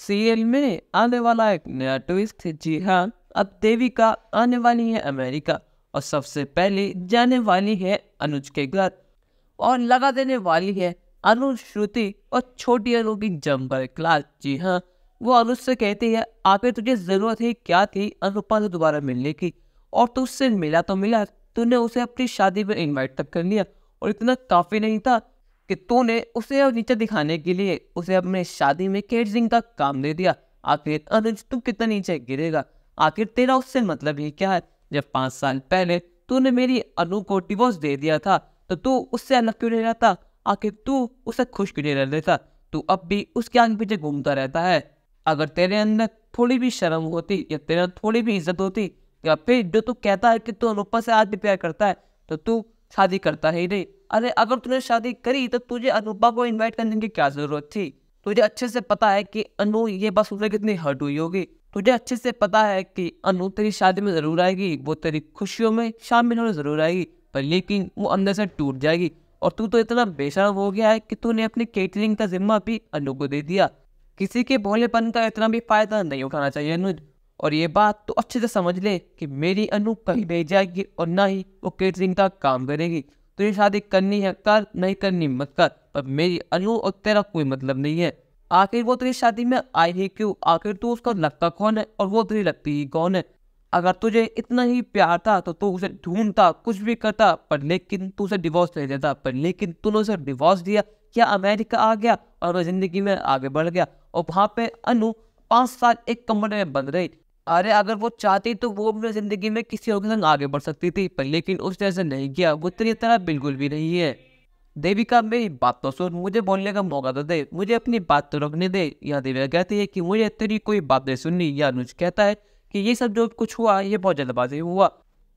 Serial में आने वाला एक नया ट्विस्ट है। जी हाँ, अब देविका आने वाली है अमेरिका और सबसे पहले जाने वाली है अनुज के घर और लगा देने वाली है अनुज, श्रुति और छोटी अनु की जमकर क्लास। जी हाँ, वो अनुज से कहती है आखिर तुझे जरूरत ही क्या थी अनुपमा से दोबारा मिलने की, और तू उससे मिला तो मिला, तूने उसे अपनी शादी में इनवाइट तक कर लिया और इतना काफी नहीं था कि तूने उसे अब नीचे दिखाने के लिए उसे अपने शादी में केटरिंग का काम दे दिया। आखिर अनुज तू कितना नीचे गिरेगा? आखिर तेरा उससे मतलब ही क्या है? जब 5 साल पहले तूने मेरी अनु को डिवोर्स दे दिया था तो तू उससे अलग क्यों नहीं रहता? आखिर तू उसे खुश क्यों नहीं रह लेता? तू अब भी उसके आगे पीछे घूमता रहता है। अगर तेरे अंदर थोड़ी भी शर्म होती या तेरे अंदर थोड़ी भी इज्जत होती, या फिर जो तू कहता है कि तू अनुपमा से आज भी प्यार करता है, तो तू शादी करता ही नहीं। अरे अगर तूने शादी करी तो तुझे अनुपमा को इनवाइट करने की क्या जरूरत थी? तुझे अच्छे से पता है कि अनु ये बात सुनकर कितनी हर्ट हुई होगी। तुझे अच्छे से पता है कि अनु तेरी शादी में जरूर आएगी, वो तेरी खुशियों में शामिल होने जरूर आएगी, पर लेकिन वो अंदर से टूट जाएगी। और तू तो इतना बेशर्म हो गया है कि तूने अपनी केटरिंग का जिम्मा भी अनु को दे दिया। किसी के भोलेपन का इतना भी फायदा नहीं उठाना चाहिए अनुज। और ये बात तो अच्छे से समझ ले कि मेरी अनु कहीं नहीं जाएगी और ना ही वो केटरिंग का काम करेगी। तुझे शादी करनी है कर, नहीं करनी मत कर, पर मेरी अनु और तेरा कोई मतलब नहीं है। आखिर वो तेरी शादी में आई ही क्यों? आखिर तू उसका लगता कौन है और वो तुझे लगती ही कौन है? अगर तुझे इतना ही प्यार था तो तू उसे ढूंढता, कुछ भी करता, पर लेकिन तू उसे डिवोर्स नहीं देता। पर लेकिन तूने उसे डिवोर्स दिया, क्या अमेरिका आ गया और वो जिंदगी में आगे बढ़ गया, और वहां पे अनु 5 साल एक कमरे में बंद रही। अरे अगर वो चाहती तो वो अपनी जिंदगी में किसी और के संग आगे बढ़ सकती थी, पर लेकिन उसने ऐसा नहीं किया। वो तेरी तरह बिल्कुल भी नहीं है। देविका मेरी बात तो सुन, मुझे बोलने का मौका तो दे, मुझे अपनी बात तो रखने दे। यह देविका कहती है कि मुझे तेरी कोई बात नहीं सुननी। या अनुज कहता है कि ये सब जो कुछ हुआ ये बहुत जल्दबाजी हुआ,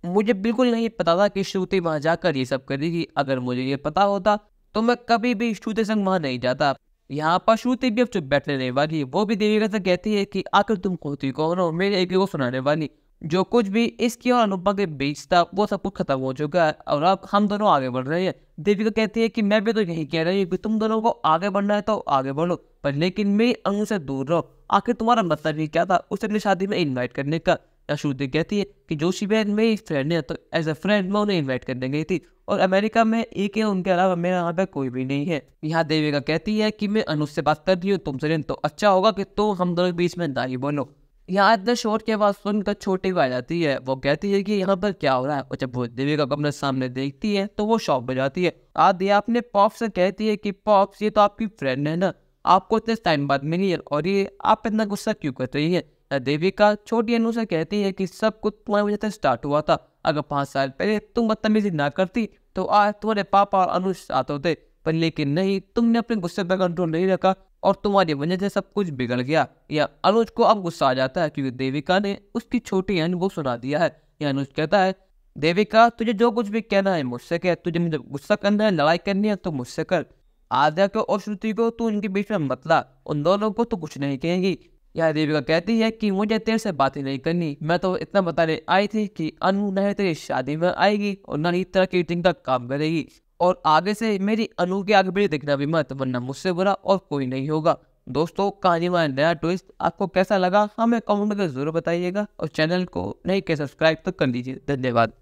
मुझे बिल्कुल नहीं पता था कि श्रुति वहां जाकर ये सब करेगी। अगर मुझे ये पता होता तो मैं कभी भी श्रुति संग वहां नहीं जाता। यहाँ पर श्रुति भी अब चुप बैठने नहीं वाली। वो भी देविका से कहती है कि आखिर तुम होती कौन हो मेरे एक को सुनाने वाली? जो कुछ भी इसकी और अनुपमा के बीच था वो सब कुछ खत्म हो चुका है और अब हम दोनों आगे बढ़ रहे हैं। देविका कहती है कि मैं भी तो यही कह रही हूँ कि तुम दोनों को आगे बढ़ना है तो आगे बढ़ो, पर लेकिन मेरी अनु से दूर रहो। आखिर तुम्हारा मतलब ही क्या था उसे अपनी शादी में इन्वाइट करने का? या श्रुति कहती है कि जोशी बहन मेरी फ्रेंड है तो एज अ फ्रेंड मैं उन्हें इन्वाइट करने गई थी, और अमेरिका में एक है, उनके अलावा मेरा यहाँ पे कोई भी नहीं है। यहाँ देविका कहती है कि मैं अनुज से बात कर रही हूँ तुमसे, तो अच्छा होगा कि तुम हम दोनों के बीच में ना ही बोलो। यहाँ इतना शोर के बाद सुनकर छोटी भी आ जाती है। वो कहती है कि यहाँ पर क्या हो रहा है, और जब वो देविका को अपने सामने देखती है तो वो शॉक हो जाती है। आदि आपने पॉप से कहती है कि पॉप्स ये तो आपकी फ्रेंड है ना, आपको इतने टाइम बाद मिली है और ये आप इतना गुस्सा क्यों कर रही है? देविका छोटी अनु से कहती है कि सब कुछ तुम्हारी वजह से स्टार्ट हुआ था। अगर 5 साल पहले तुम बदतमीजी ना करती तो आज तुम्हारे पापा और अनुज साथ होते, पर लेकिन नहीं, तुमने अपने गुस्से पर कंट्रोल नहीं रखा और तुम्हारी वजह से सब कुछ बिगड़ गया। या अनुज को अब गुस्सा आ जाता है क्योंकि देविका ने उसकी छोटी बहन को सुना दिया है। या अनुज कहता है देविका तुझे जो कुछ भी कहना है मुझसे कह, तुझे मुझे गुस्सा करना है, लड़ाई करनी है तो मुझसे कर। आद्या को और श्रुति को तू उनके बीच में मत ला, उन दोनों को तो कुछ नहीं कहेंगी। यह देविका कहती है कि मुझे तेरे से बात ही नहीं करनी, मैं तो इतना बताने आई थी कि अनु न तेरी शादी में आएगी और न ही तरह केटरिंग का काम करेगी, और आगे से मेरी अनु के आगे भी दिखना भी मत, वरना मुझसे बुरा और कोई नहीं होगा। दोस्तों कहानी में नया ट्विस्ट आपको कैसा लगा हमें कमेंट में जरूर बताइएगा, और चैनल को नहीं के सब्सक्राइब तो कर लीजिए। धन्यवाद।